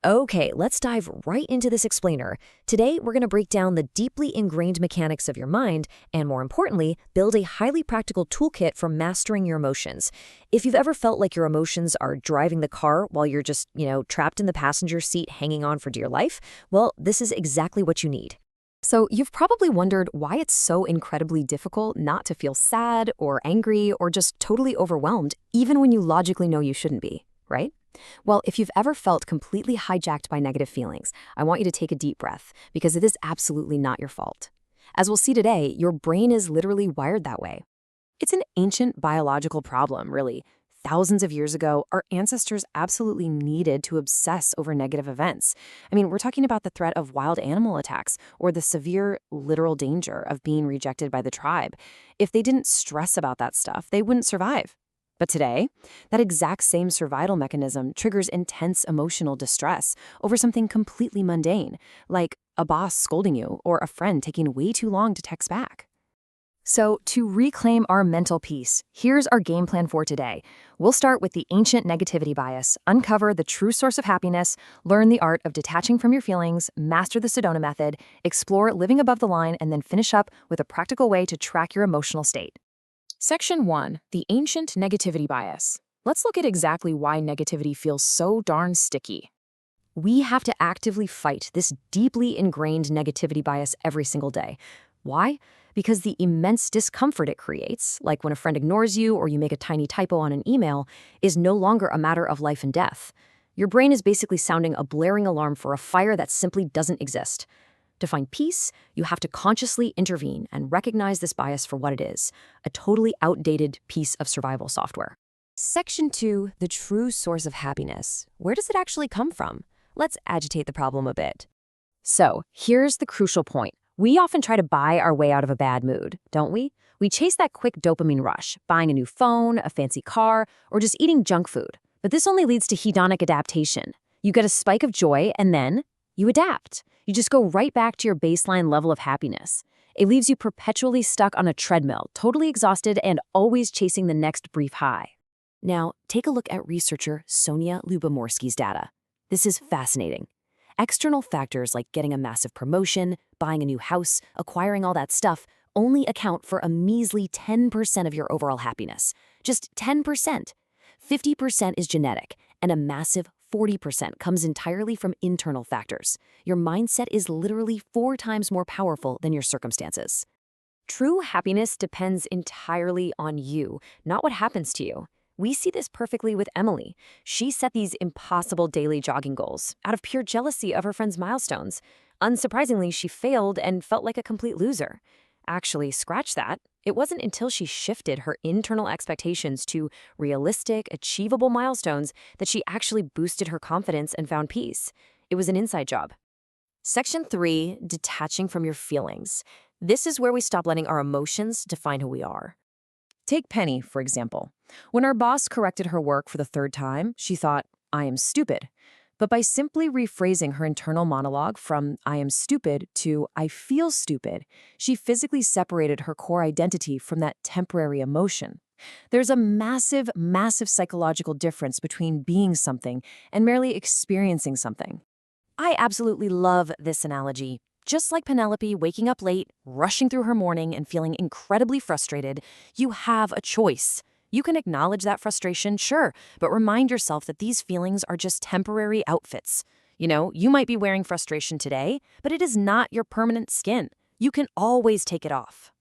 Okay, let's dive right into this explainer. Today, we're going to break down the deeply ingrained mechanics of your mind and, more importantly, build a highly practical toolkit for mastering your emotions. If you've ever felt like your emotions are driving the car while you're just, trapped in the passenger seat hanging on for dear life, well, this is exactly what you need. So, you've probably wondered why it's so incredibly difficult not to feel sad or angry or just totally overwhelmed, even when you logically know you shouldn't be, right? Well, if you've ever felt completely hijacked by negative feelings, I want you to take a deep breath because it is absolutely not your fault. As we'll see today, your brain is literally wired that way. It's an ancient biological problem, really. Thousands of years ago, our ancestors absolutely needed to obsess over negative events. I mean, we're talking about the threat of wild animal attacks or the severe literal danger of being rejected by the tribe. If they didn't stress about that stuff, they wouldn't survive. But today, that exact same survival mechanism triggers intense emotional distress over something completely mundane, like a boss scolding you or a friend taking way too long to text back. So, to reclaim our mental peace, here's our game plan for today. We'll start with the ancient negativity bias, uncover the true source of happiness, learn the art of detaching from your feelings, master the Sedona method, explore living above the line, and then finish up with a practical way to track your emotional state. Section 1. The Ancient Negativity Bias. Let's look at exactly why negativity feels so darn sticky. We have to actively fight this deeply ingrained negativity bias every single day. Why? Because the immense discomfort it creates, like when a friend ignores you or you make a tiny typo on an email, is no longer a matter of life and death. Your brain is basically sounding a blaring alarm for a fire that simply doesn't exist. To find peace, you have to consciously intervene and recognize this bias for what it is, a totally outdated piece of survival software. Section 2, the true source of happiness. Where does it actually come from? Let's agitate the problem a bit. So, here's the crucial point. We often try to buy our way out of a bad mood, don't we? We chase that quick dopamine rush, buying a new phone, a fancy car, or just eating junk food. But this only leads to hedonic adaptation. You get a spike of joy and then you adapt. You just go right back to your baseline level of happiness. It leaves you perpetually stuck on a treadmill, totally exhausted and always chasing the next brief high. Now, take a look at researcher Sonia Lyubomirsky's data. This is fascinating. External factors like getting a massive promotion, buying a new house, acquiring all that stuff only account for a measly 10% of your overall happiness. Just 10%. 50% is genetic, and a massive 40% comes entirely from internal factors. Your mindset is literally 4 times more powerful than your circumstances. True happiness depends entirely on you, not what happens to you. We see this perfectly with Emily. She set these impossible daily jogging goals out of pure jealousy of her friend's milestones. Unsurprisingly, she failed and felt like a complete loser. Actually, scratch that. It wasn't until she shifted her internal expectations to realistic, achievable milestones that she actually boosted her confidence and found peace. It was an inside job. Section 3, detaching from your feelings. This is where we stop letting our emotions define who we are. Take Penny, for example. When our boss corrected her work for the 3rd time, she thought, I am stupid. But by simply rephrasing her internal monologue from I am stupid to I feel stupid, she physically separated her core identity from that temporary emotion. There's a massive, massive psychological difference between being something and merely experiencing something. I absolutely love this analogy. Just like Penelope waking up late, rushing through her morning and feeling incredibly frustrated, you have a choice. You can acknowledge that frustration, sure, but remind yourself that these feelings are just temporary outfits. You might be wearing frustration today, but it is not your permanent skin. You can always take it off.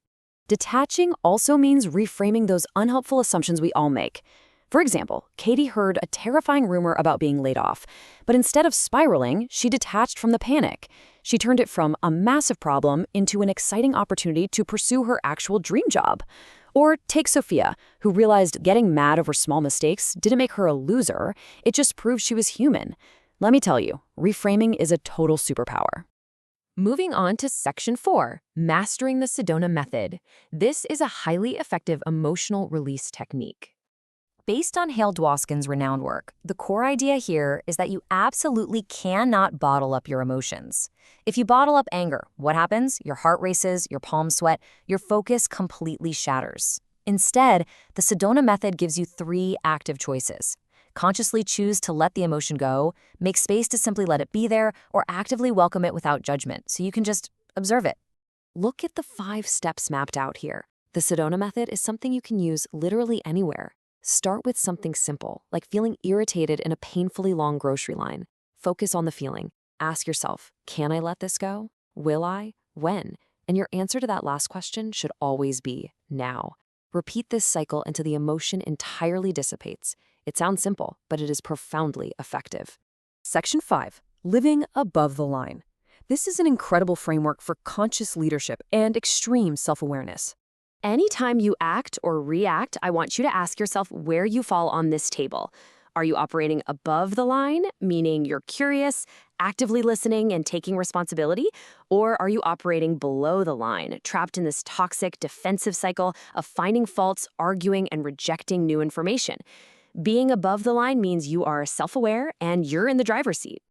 Detaching also means reframing those unhelpful assumptions we all make. For example, Katie heard a terrifying rumor about being laid off, but instead of spiraling, she detached from the panic. She turned it from a massive problem into an exciting opportunity to pursue her actual dream job. Or take Sophia, who realized getting mad over small mistakes didn't make her a loser, it just proved she was human. Let me tell you, reframing is a total superpower. Moving on to Section 4, Mastering the Sedona Method. This is a highly effective emotional release technique. Based on Hale Dwoskin's renowned work, the core idea here is that you absolutely cannot bottle up your emotions. If you bottle up anger, what happens? Your heart races, your palms sweat, your focus completely shatters. Instead, the Sedona method gives you 3 active choices. Consciously choose to let the emotion go, make space to simply let it be there, or actively welcome it without judgment, so you can just observe it. Look at the 5 steps mapped out here. The Sedona method is something you can use literally anywhere. Start with something simple, like feeling irritated in a painfully long grocery line. Focus on the feeling. Ask yourself, can I let this go? Will I? When? And your answer to that last question should always be now. Repeat this cycle until the emotion entirely dissipates. It sounds simple, but it is profoundly effective. Section 5. Living above the line. This is an incredible framework for conscious leadership and extreme self-awareness. Anytime you act or react, I want you to ask yourself where you fall on this table. Are you operating above the line, meaning you're curious, actively listening, and taking responsibility? Or are you operating below the line, trapped in this toxic, defensive cycle of finding faults, arguing, and rejecting new information? Being above the line means you are self-aware and you're in the driver's seat.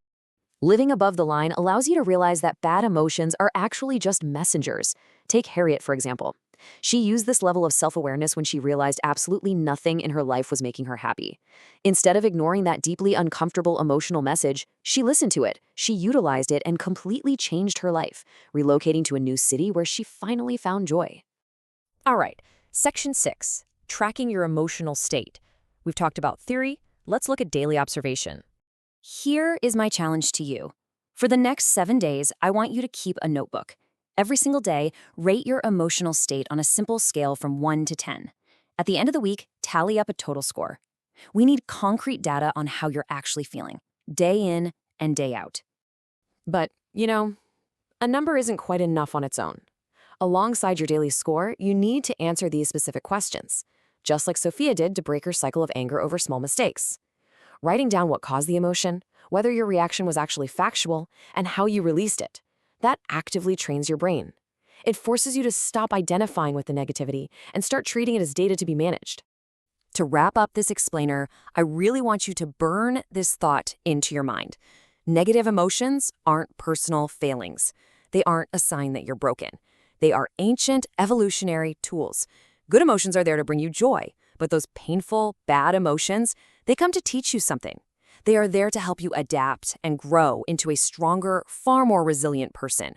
Living above the line allows you to realize that bad emotions are actually just messengers. Take Harriet, for example. She used this level of self-awareness when she realized absolutely nothing in her life was making her happy. Instead of ignoring that deeply uncomfortable emotional message, she listened to it, she utilized it, and completely changed her life, relocating to a new city where she finally found joy. All right, Section 6, tracking your emotional state. We've talked about theory, let's look at daily observation. Here is my challenge to you. For the next 7 days, I want you to keep a notebook. Every single day, rate your emotional state on a simple scale from 1 to 10. At the end of the week, tally up a total score. We need concrete data on how you're actually feeling, day in and day out. But, a number isn't quite enough on its own. Alongside your daily score, you need to answer these specific questions, just like Sophia did to break her cycle of anger over small mistakes. Writing down what caused the emotion, whether your reaction was actually factual, and how you released it. That actively trains your brain. It forces you to stop identifying with the negativity and start treating it as data to be managed. To wrap up this explainer, I really want you to burn this thought into your mind. Negative emotions aren't personal failings. They aren't a sign that you're broken. They are ancient evolutionary tools. Good emotions are there to bring you joy, but those painful, bad emotions, they come to teach you something. They are there to help you adapt and grow into a stronger, far more resilient person.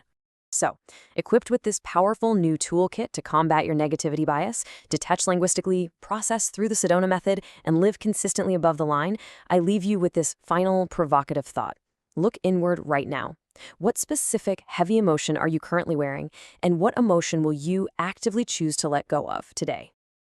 So, equipped with this powerful new toolkit to combat your negativity bias, detach linguistically, process through the Sedona method, and live consistently above the line, I leave you with this final provocative thought. Look inward right now. What specific heavy emotion are you currently wearing, and what emotion will you actively choose to let go of today?